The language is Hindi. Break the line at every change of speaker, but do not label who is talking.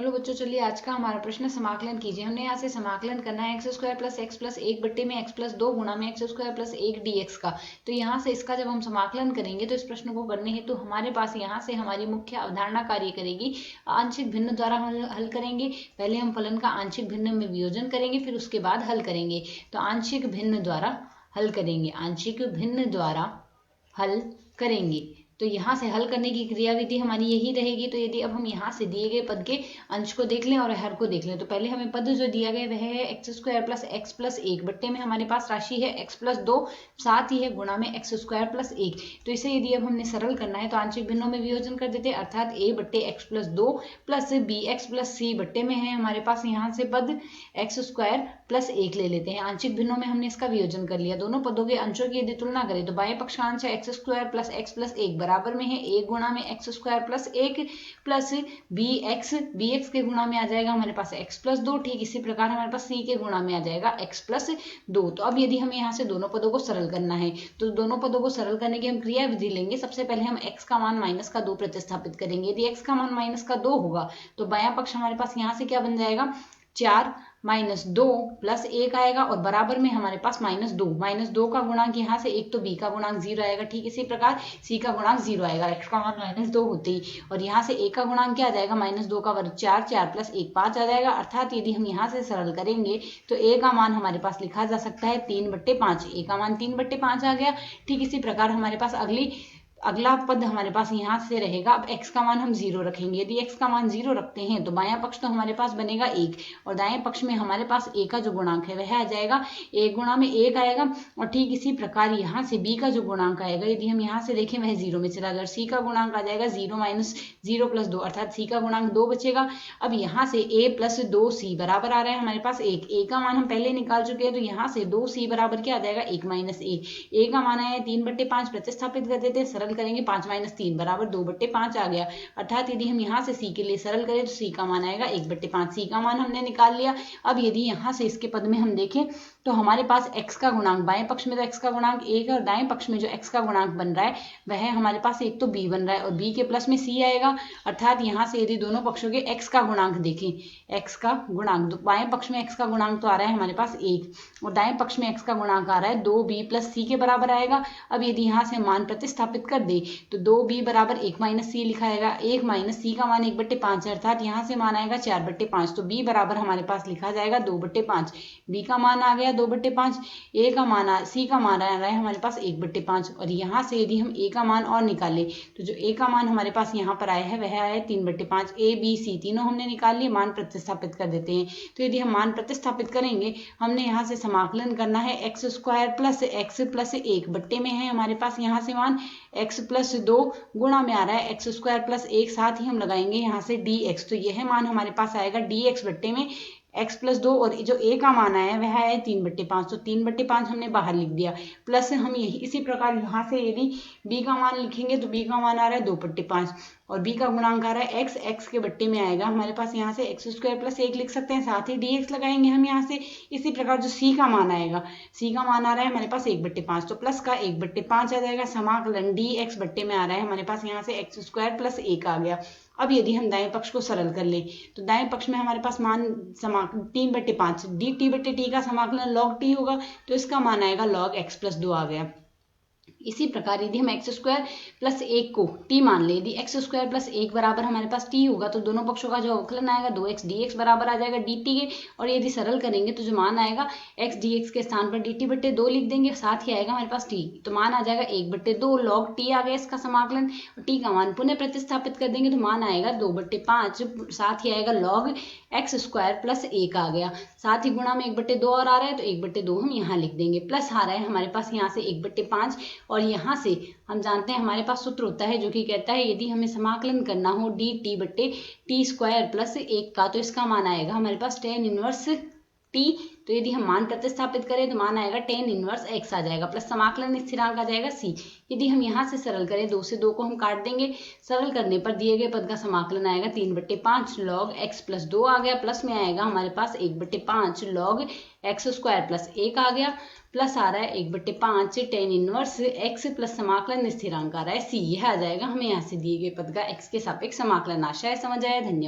हेलो बच्चों, चलिए आज का हमारा प्रश्न समाकलन कीजिए। हमने यहाँ से समाकलन करना है x square plus x plus एक बट्टे में एक्स प्लस दो गुणा में एक्स स्क्वायर प्लस एक डीएक्स का। तो यहाँ से इसका जब हम समाकलन करेंगे तो इस प्रश्न को करने हेतु तो हमारे पास यहाँ से हमारी मुख्य अवधारणा कार्य करेगी। आंशिक भिन्न द्वारा हम हल करेंगे। पहले हम फलन का आंशिक भिन्न में वियोजन करेंगे, फिर उसके बाद हल करेंगे। तो आंशिक भिन्न द्वारा हल करेंगे, आंशिक भिन्न द्वारा हल करेंगे। तो यहाँ से हल करने की क्रियाविधि हमारी यही रहेगी। तो यदि अब हम यहाँ से दिए गए पद के अंश को देख लें और हर को देख लें, तो पहले हमें पद जो दिया गया वह है x square plus x plus एक बट्टे में हमारे पास राशि है एक्स प्लस दो, साथ ही है गुणा में एक्स स्क्वायर प्लस एक। तो इसे यदि अब हमने सरल करना है तो आंशिक भिन्नों में वियोजन कर देते हैं, अर्थात ए बट्टे एक्स प्लस दो प्लस बी एक्स प्लस सी बट्टे में है हमारे पास यहाँ से पद एक्स स्क्वायर प्लस एक ले लेते हैं। आंशिक भिन्नों में हमने इसका वियोजन कर लिया। दोनों पदों के अंशों की यदि तुलना करें तो बाएं पक्ष का अंश है x square plus x plus एक बराबर में है एक गुणा में एक्स स्क्वायर प्लस एक प्लस बी एक्स के गुणा में आ जाएगा हमारे पास एक्स प्लस दो। ठीक इसी प्रकार हमारे पास सी के गुणा में आ जाएगा एक्स प्लस दो। तो अब यदि हमें यहाँ से दोनों पदों को सरल करना है तो दोनों पदों को सरल करने की हम क्रिया विधि लेंगे। सबसे पहले हम एक्स का मान माइनस का दो प्रतिस्थापित करेंगे। यदि एक्स का मान माइनस का दो होगा तो बायां पक्ष हमारे पास यहाँ से क्या बन जाएगा, चार माइनस दो प्लस एक आएगा और बराबर में हमारे पास माइनस दो का गुणांक यहाँ से एक तो बी का गुणांक जीरो आएगा। ठीक इसी प्रकार सी का गुणांक जीरो आएगा एक्स का मान माइनस दो होते ही, और यहाँ से एक का गुणांक क्या आ जाएगा, माइनस दो का वर्ग चार, चार प्लस एक पाँच आ जाएगा। अर्थात यदि हम यहाँ से सरल करेंगे तो ए का मान हमारे पास लिखा जा सकता है 3/5। ए का मान 3/5 आ गया। ठीक इसी प्रकार हमारे पास अगला पद हमारे पास यहाँ से रहेगा। अब x का मान हम जीरो रखेंगे। यदि x का मान जीरो रखते हैं तो बायां पक्ष तो हमारे पास बनेगा एक, और दाएं पक्ष में हमारे पास a का जो गुणांक है वह आ जाएगा एक गुणा में एक आएगा। और ठीक इसी प्रकार यहाँ से b का जो गुणांक आएगा यदि हम यहाँ से देखें वह जीरो में चला जाएगा। c का गुणांक आ जाएगा जीरो माइनस जीरो प्लस दो, अर्थात c का गुणांक दो बचेगा। अब यहाँ से a प्लस दो सी बराबर आ रहा है हमारे पास एक। a का मान हम पहले निकाल चुके हैं, तो यहाँ से दो सी बराबर क्या आ जाएगा, एक माइनस ए का मान आया 3/5, प्रतिस्थापित कर देते हैं, सरल करेंगे, 5 माइनस 3 बराबर 2/5 आ गया। अर्थात यदि हम यहाँ से सी के लिए सरल करें तो सी का मान आएगा 1/5। सी का मान हमने निकाल लिया। अब यदि यहाँ से इसके पद में हम देखें तो हमारे पास x का गुणांक, बाएं पक्ष में तो x का गुणांक एक है और दाएं पक्ष में जो x का गुणांक बन रहा है वह हमारे पास एक तो b बन रहा है और b के प्लस में c आएगा। अर्थात यहाँ से यदि दोनों पक्षों के x का गुणांक देखें, x का गुणांक बाएं पक्ष में x का गुणांक तो आ रहा है हमारे पास एक और दाएं पक्ष में x का गुणांक आ रहा है 2b प्लस c के बराबर आएगा। अब यदि यहाँ से मान प्रतिस्थापित कर दे तो 2b बराबर एक माइनस सी लिखाएगा, एक माइनस सी का मान 1/5 है, अर्थात यहाँ से मान आएगा 4/5। तो b बराबर हमारे पास लिखा जाएगा 2/5। b का मान आ गया 2/5, a का मान सी का मान आ रहा है हमारे पास 1/5। और यहाँ से यदि हम a का मान और निकालें तो जो a का मान हमारे पास यहाँ पर आया है वह आया है 3/5। a b c तीनों हमने निकाल लिए, मान प्रतिस्थापित कर देते हैं। तो यदि हम मान प्रतिस्थापित करेंगे, हमने यहाँ से समाकलन करना है x square plus x plus एक बट्टे में है हमारे पास यहाँ से मान x प्लस दो गुणा में आ रहा है एक्स स्क्वायर प्लस एक, साथ ही हम लगाएंगे यहाँ से dx। तो यह मान हमारे पास आएगा dx बट्टे में x प्लस दो, और जो a का मान आया वह है 3/5। तो 3/5 हमने बाहर लिख दिया, प्लस हम यही इसी प्रकार यहाँ से यदि b का मान लिखेंगे तो b का मान आ रहा है 2/5 और b का गुणांक आ रहा है x के बट्टे में आएगा हमारे पास यहाँ से एक्स स्क्वायर प्लस एक लिख सकते हैं, साथ ही dx लगाएंगे हम यहाँ से। इसी प्रकार जो c का मान आएगा, c का मान आ रहा है हमारे पास 1/5, तो प्लस का 1/5 आ जाएगा। समाकलन dx बट्टे में आ रहा है हमारे पास यहाँ से एक्स स्क्वायर प्लस एक आ गया। अब यदि हम दाएं पक्ष को सरल कर लें तो दाएं पक्ष में हमारे पास मान 3/5 dt/t का समाकलन log t होगा, तो इसका मान आएगा log x प्लस दो आ गया। इसी प्रकार यदि हम एक्स स्क्वायर प्लस एक को t मान ले, यदि एक्स स्क्वायर प्लस एक बराबर हमारे पास t होगा तो दोनों पक्षों का जो अवकलन आएगा 2x dx बराबर आ जाएगा dt के। और यदि सरल करेंगे तो जो मान आएगा x dx के स्थान पर dt/2 लिख देंगे, साथ ही आएगा हमारे पास t, तो मान आ जाएगा 1/2 log t आ गया इसका समाकलन। और t का मान पुनः प्रतिस्थापित कर देंगे तो मान आएगा 2/5, साथ ही आएगा log एक्स स्क्वायर प्लस एक आ गया, साथ ही गुणा में 1/2 और आ रहा है तो 1/2 हम यहाँ लिख देंगे, प्लस आ रहा है हमारे पास यहाँ से 1/5। और यहाँ से हम जानते हैं हमारे पास सूत्र होता है जो कि कहता है यदि हमें समाकलन करना हो dt/t स्क्वायर प्लस एक का, तो इसका मान आएगा हमारे पास tan इनवर्स t। तो यदि हम मान प्रतिस्थापित करें तो मान आएगा tan इनवर्स x आ जाएगा, प्लस समाकलन स्थिरांक आ जाएगा c। यदि हम यहाँ से सरल करें, 2 से 2 को हम काट देंगे, सरल करने पर दिए गए पद का समाकलन आएगा 3/5 log x प्लस दो आ गया, प्लस में आएगा हमारे पास 1/5 log एक्स स्क्वायर प्लस एक आ गया, प्लस आ रहा है 1/5 tan इनवर्स x प्लस समाकलन स्थिरांक आ रहा है c। यह आ जाएगा हमें यहाँ से दिए गए पद का x के सापेक्ष समाकलन। आशा है समझ आया। धन्यवाद।